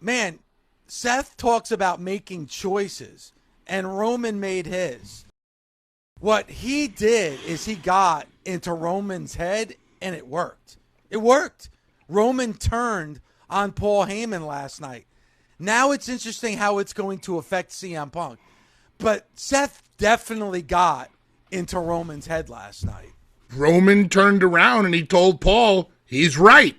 man, Seth talks about making choices, and Roman made his. What he did is he got into Roman's head, and it worked. It worked. Roman turned on Paul Heyman last night. Now it's interesting how it's going to affect CM Punk. But Seth definitely got into Roman's head last night. Roman turned around and he told Paul he's right.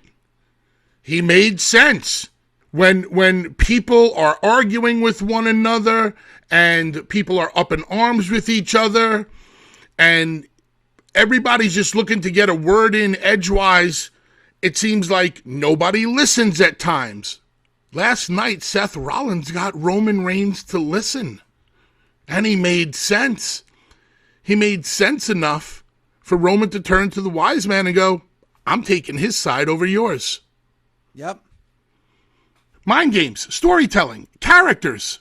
He made sense. When people are arguing with one another and people are up in arms with each other and everybody's just looking to get a word in edgewise, it seems like nobody listens at times. Last night, Seth Rollins got Roman Reigns to listen, and he made sense. He made sense enough for Roman to turn to the wise man and go, I'm taking his side over yours. Yep. Mind games, storytelling, characters.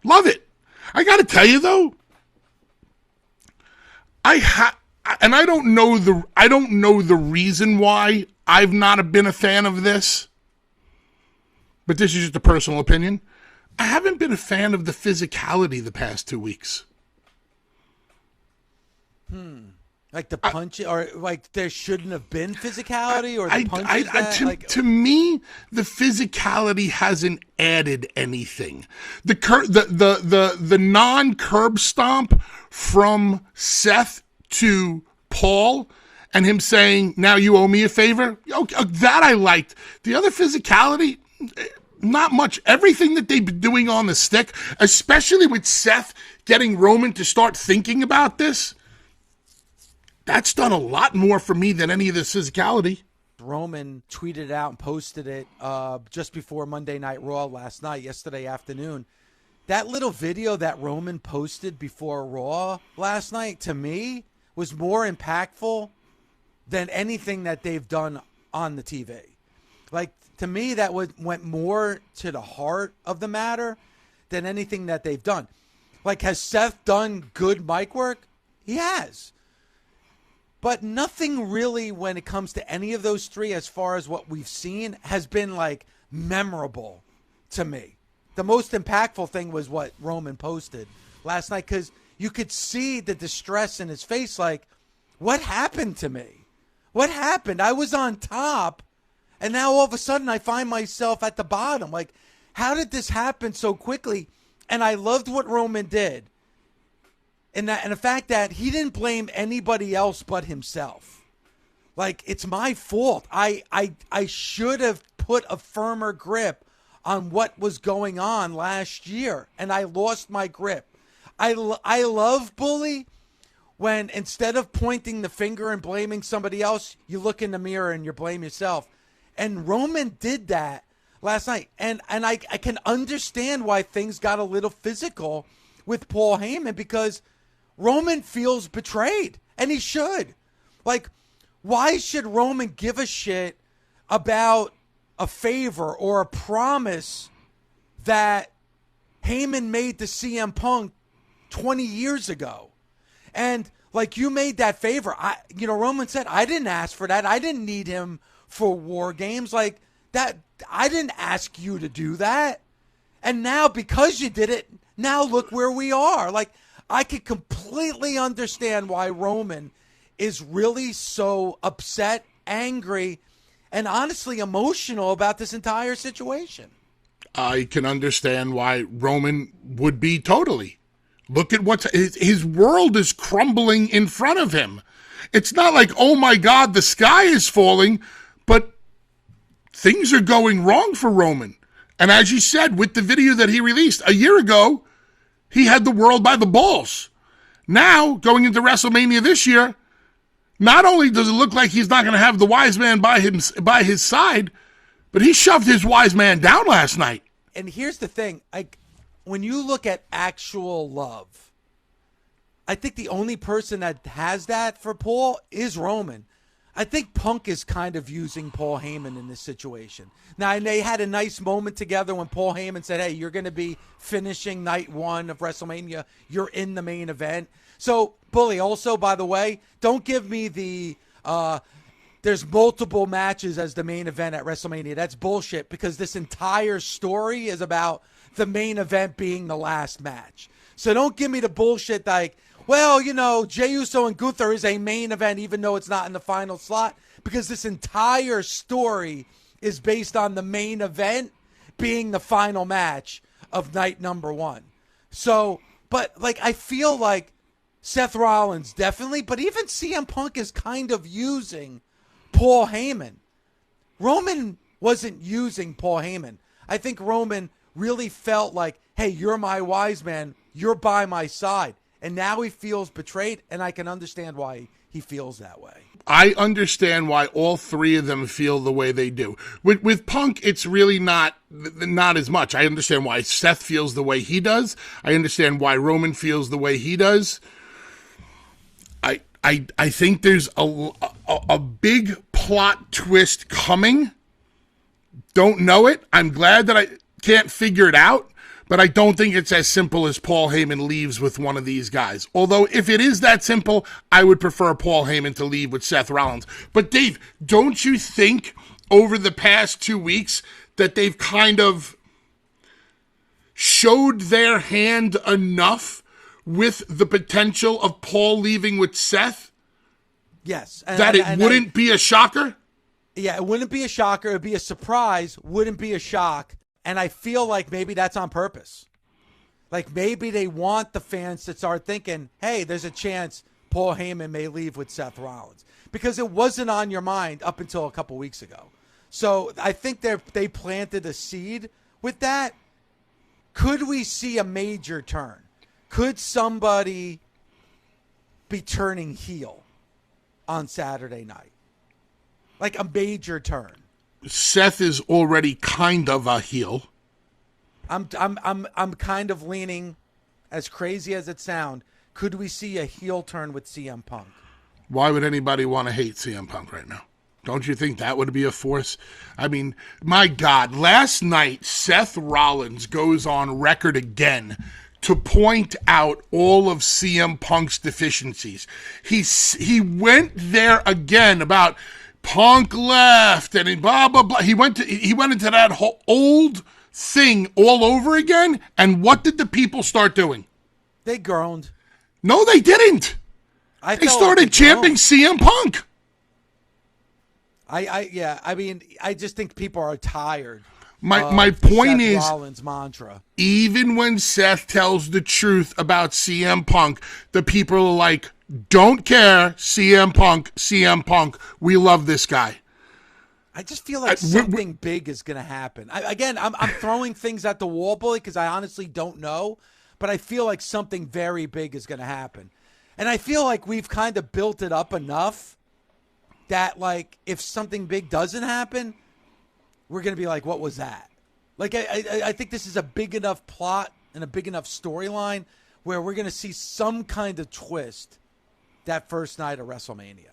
Love it. I got to tell you, though, I don't know the reason why I've not been a fan of this, but this is just a personal opinion. I haven't been a fan of the physicality the past 2 weeks. Like the punch, or like there shouldn't have been phicality, or the punches. To me, the physicality hasn't added anything. The non-curb stomp from Seth to Paul, and him saying, "Now you owe me a favor." Okay, that I liked. The other physicality, not much. Everything that they've been doing on the stick, especially with Seth getting Roman to start thinking about this. That's done a lot more for me than any of this physicality. Roman tweeted out and posted it just before Monday Night Raw yesterday afternoon. That little video that Roman posted before Raw last night, to me, was more impactful than anything that they've done on the TV. Like, to me, that went more to the heart of the matter than anything that they've done. Like, has Seth done good mic work? He has. But nothing really, when it comes to any of those three, as far as what we've seen, has been, like, memorable to me. The most impactful thing was what Roman posted last night, because you could see the distress in his face, like, what happened to me? What happened? I was on top, and now all of a sudden I find myself at the bottom. Like, how did this happen so quickly? And I loved what Roman did. And the fact that he didn't blame anybody else but himself. Like, it's my fault. I should have put a firmer grip on what was going on last year, and I lost my grip. I love Bully when instead of pointing the finger and blaming somebody else, you look in the mirror and you blame yourself. And Roman did that last night. And I can understand why things got a little physical with Paul Heyman, because Roman feels betrayed, and he should. Like, why should Roman give a shit about a favor or a promise that Heyman made to CM Punk 20 years ago? And, like, you made that favor. Roman said, I didn't ask for that. I didn't need him for War Games. Like, that, I didn't ask you to do that. And now, because you did it, now look where we are. Like, I could completely understand why Roman is really so upset, angry, and honestly emotional about this entire situation. I can understand why Roman would be totally. Look at his world is crumbling in front of him. It's not like, oh my God, the sky is falling, but things are going wrong for Roman. And as you said, with the video that he released a year ago, he had the world by the balls. Now, going into WrestleMania this year, not only does it look like he's not going to have the wise man by his side, but he shoved his wise man down last night. And here's the thing. When you look at actual love, I think the only person that has that for Paul is Roman. I think Punk is kind of using Paul Heyman in this situation. Now, and they had a nice moment together when Paul Heyman said, hey, you're going to be finishing night 1 of WrestleMania. You're in the main event. So, Bully, also, by the way, don't give me the there's multiple matches as the main event at WrestleMania. That's bullshit because this entire story is about the main event being the last match. So don't give me the bullshit like, well, Jey Uso and Gunther is a main event even though it's not in the final slot, because this entire story is based on the main event being the final match of night number 1. So, but I feel like Seth Rollins definitely, but even CM Punk is kind of using Paul Heyman. Roman wasn't using Paul Heyman. I think Roman really felt like, hey, you're my wise man. You're by my side. And now he feels betrayed, and I can understand why he feels that way. I understand why all three of them feel the way they do. With Punk, it's really not as much. I understand why Seth feels the way he does. I understand why Roman feels the way he does. I think there's a big plot twist coming. Don't know it. I'm glad that I can't figure it out, but I don't think it's as simple as Paul Heyman leaves with one of these guys. Although if it is that simple, I would prefer Paul Heyman to leave with Seth Rollins. But Dave, don't you think over the past 2 weeks that they've kind of showed their hand enough with the potential of Paul leaving with Seth? Yes. That it wouldn't be a shocker? Yeah, it wouldn't be a shocker. It would be a surprise. Wouldn't be a shock. And I feel like maybe that's on purpose. Like maybe they want the fans to start thinking, hey, there's a chance Paul Heyman may leave with Seth Rollins. Because it wasn't on your mind up until a couple weeks ago. So I think they planted a seed with that. Could we see a major turn? Could somebody be turning heel on Saturday night? Like a major turn. Seth is already kind of a heel. I'm kind of leaning, as crazy as it sounds, could we see a heel turn with CM Punk? Why would anybody want to hate CM Punk right now? Don't you think that would be a force? I mean, my God, last night Seth Rollins goes on record again to point out all of CM Punk's deficiencies. He went there again about Punk left and blah blah blah. He went into that whole old thing all over again. And what did the people start doing? They groaned. No, they didn't. They started chanting CM Punk. I just think people are tired. My point Seth is, Rollins' mantra. Even when Seth tells the truth about CM Punk, the people are like, don't care, CM Punk, we love this guy. I just feel like something big is going to happen. I'm throwing things at the wall, Bully, because I honestly don't know, but I feel like something very big is going to happen. And I feel like we've kind of built it up enough that, like, if something big doesn't happen, we're going to be like, what was that? Like, I think this is a big enough plot and a big enough storyline where we're going to see some kind of twist that first night of WrestleMania.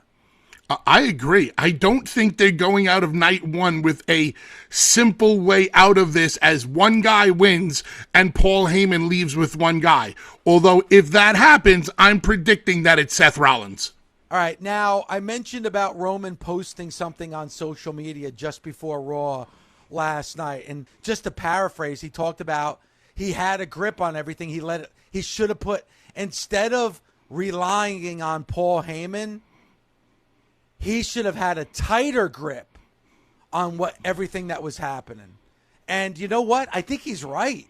I agree. I don't think they're going out of night one with a simple way out of this as one guy wins and Paul Heyman leaves with one guy. Although if that happens, I'm predicting that it's Seth Rollins. All right. Now, I mentioned about Roman posting something on social media just before Raw last night. And just to paraphrase, he talked about he had a grip on everything. He should have put, instead of relying on Paul Heyman, he should have had a tighter grip on everything that was happening. And you know what? I think he's right.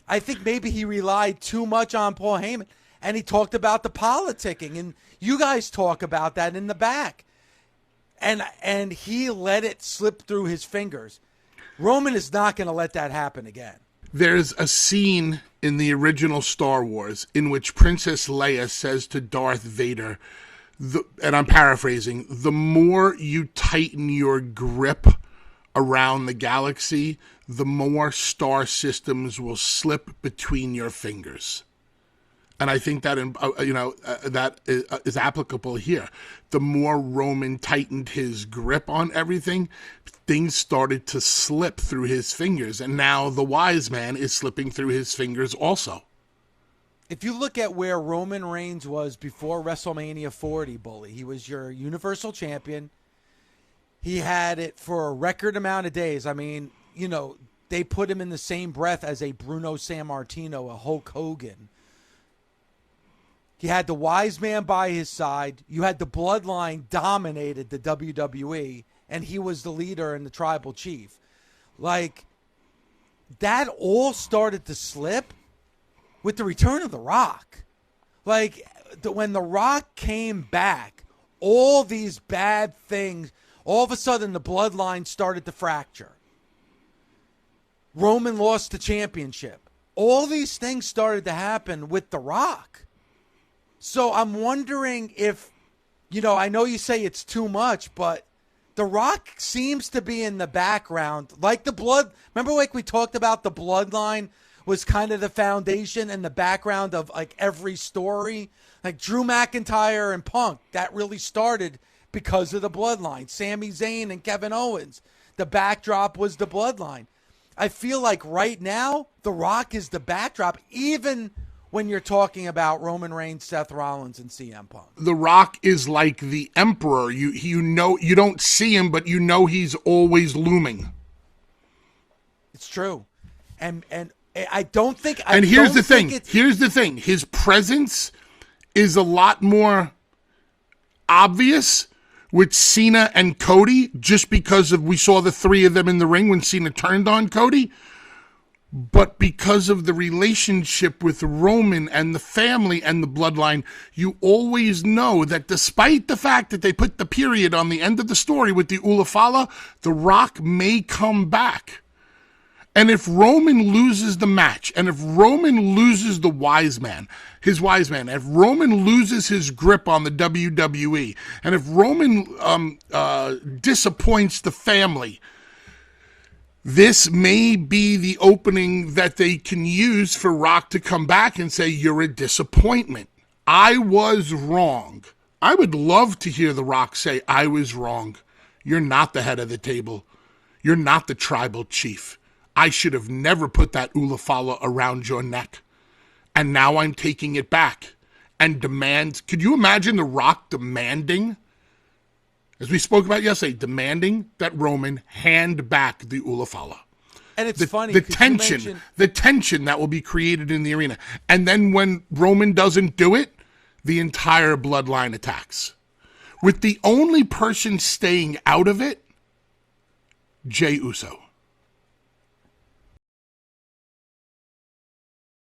I think maybe he relied too much on Paul Heyman, and he talked about the politicking, and you guys talk about that in the back. And he let it slip through his fingers. Roman is not going to let that happen again. There's a scene in the original Star Wars in which Princess Leia says to Darth Vader, and I'm paraphrasing, the more you tighten your grip around the galaxy, the more star systems will slip between your fingers. And I think that, that is applicable here. The more Roman tightened his grip on everything, things started to slip through his fingers. And now the wise man is slipping through his fingers also. If you look at where Roman Reigns was before WrestleMania 40, Bully, he was your Universal Champion. He had it for a record amount of days. I mean, they put him in the same breath as a Bruno Sammartino, a Hulk Hogan. He had the wise man by his side. You had the bloodline dominated the WWE, and he was the leader and the tribal chief. Like, that all started to slip with the return of The Rock. Like, when The Rock came back, all these bad things, all of a sudden the bloodline started to fracture. Roman lost the championship. All these things started to happen with The Rock. So I'm wondering if, I know you say it's too much, but The Rock seems to be in the background. Like remember like we talked about the bloodline was kind of the foundation and the background of like every story? Like Drew McIntyre and Punk, that really started because of the bloodline. Sami Zayn and Kevin Owens, the backdrop was the bloodline. I feel like right now, The Rock is the backdrop, even when you're talking about Roman Reigns, Seth Rollins, and CM Punk. The Rock is like the emperor. You don't see him, but he's always looming. It's true. And I don't think... Here's the thing. His presence is a lot more obvious with Cena and Cody, just because we saw the three of them in the ring when Cena turned on Cody. But because of the relationship with Roman and the family and the bloodline, you always know that despite the fact that they put the period on the end of the story with the Ulafala, The Rock may come back. And if Roman loses the match, and if Roman loses the if Roman loses his grip on the WWE, and if Roman disappoints the family, this may be the opening that they can use for Rock to come back and say, you're a disappointment. I was wrong. I would love to hear The Rock say, I was wrong. You're not the head of the table. You're not the tribal chief. I should have never put that Ulafala around your neck. And now I'm taking it back. And could you imagine The Rock demanding, as we spoke about yesterday, demanding that Roman hand back the Ulafala? And it's funny. The tension that will be created in the arena. And then when Roman doesn't do it, the entire bloodline attacks. With the only person staying out of it, Jey Uso.